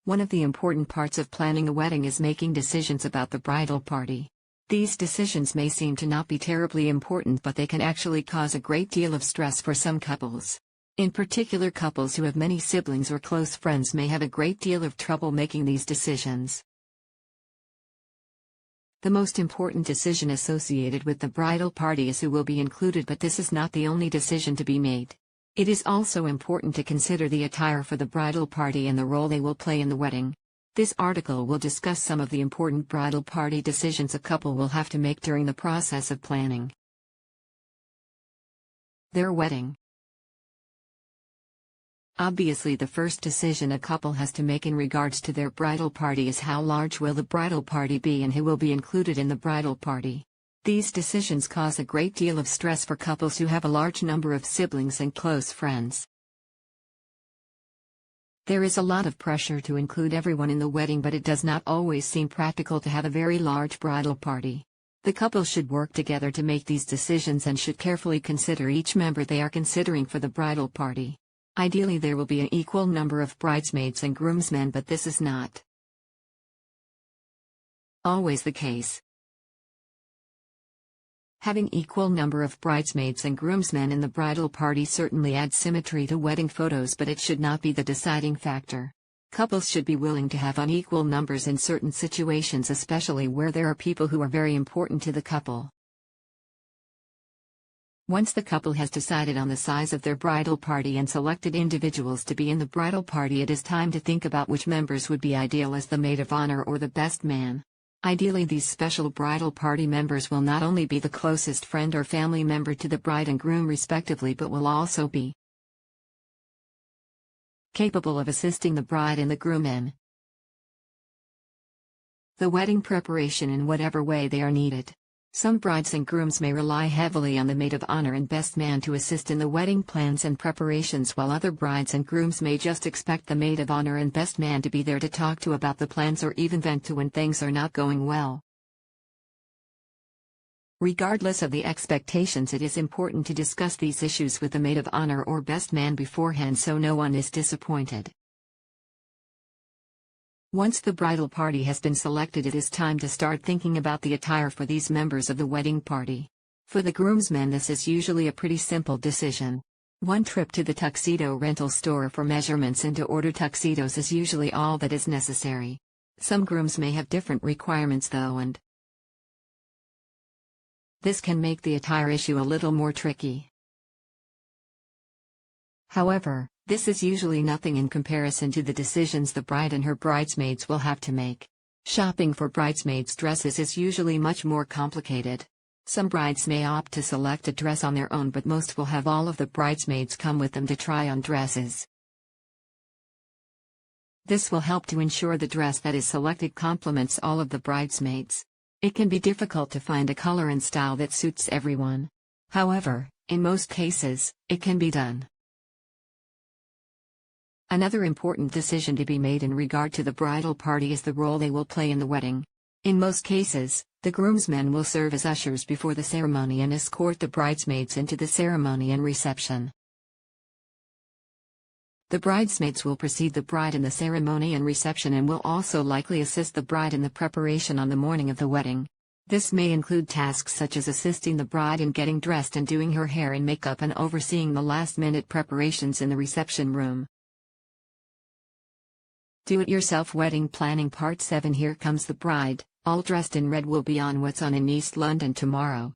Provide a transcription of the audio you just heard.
One of the important parts of planning a wedding is making decisions about the bridal party. These decisions may seem to not be terribly important, but they can actually cause a great deal of stress for some couples. In particular, couples who have many siblings or close friends may have a great deal of trouble making these decisions. The most important decision associated with the bridal party is who will be included, but this is not the only decision to be made. It is also important to consider the attire for the bridal party and the role they will play in the wedding. This article will discuss some of the important bridal party decisions a couple will have to make during the process of planning their wedding. Obviously, the first decision a couple has to make in regards to their bridal party is how large will the bridal party be and who will be included in the bridal party. These decisions cause a great deal of stress for couples who have a large number of siblings and close friends. There is a lot of pressure to include everyone in the wedding, but it does not always seem practical to have a very large bridal party. The couple should work together to make these decisions and should carefully consider each member they are considering for the bridal party. Ideally, there will be an equal number of bridesmaids and groomsmen, but this is not always the case. Having equal number of bridesmaids and groomsmen in the bridal party certainly adds symmetry to wedding photos, but it should not be the deciding factor. Couples should be willing to have unequal numbers in certain situations, especially where there are people who are very important to the couple. Once the couple has decided on the size of their bridal party and selected individuals to be in the bridal party, it is time to think about which members would be ideal as the maid of honor or the best man. Ideally, these special bridal party members will not only be the closest friend or family member to the bride and groom respectively, but will also be capable of assisting the bride and the groom in the wedding preparation in whatever way they are needed. Some brides and grooms may rely heavily on the maid of honor and best man to assist in the wedding plans and preparations, while other brides and grooms may just expect the maid of honor and best man to be there to talk to about the plans or even vent to when things are not going well. Regardless of the expectations, it is important to discuss these issues with the maid of honor or best man beforehand so no one is disappointed. Once the bridal party has been selected, it is time to start thinking about the attire for these members of the wedding party. For the groomsmen, this is usually a pretty simple decision. One trip to the tuxedo rental store for measurements and to order tuxedos is usually all that is necessary. Some grooms may have different requirements though, and this can make the attire issue a little more tricky. However, this is usually nothing in comparison to the decisions the bride and her bridesmaids will have to make. Shopping for bridesmaids' dresses is usually much more complicated. Some brides may opt to select a dress on their own, but most will have all of the bridesmaids come with them to try on dresses. This will help to ensure the dress that is selected complements all of the bridesmaids. It can be difficult to find a color and style that suits everyone. However, in most cases, it can be done. Another important decision to be made in regard to the bridal party is the role they will play in the wedding. In most cases, the groomsmen will serve as ushers before the ceremony and escort the bridesmaids into the ceremony and reception. The bridesmaids will precede the bride in the ceremony and reception and will also likely assist the bride in the preparation on the morning of the wedding. This may include tasks such as assisting the bride in getting dressed and doing her hair and makeup and overseeing the last-minute preparations in the reception room. Do-it-yourself wedding planning Part 7. Here Comes the Bride, all dressed in red, will be on What's On in East London tomorrow.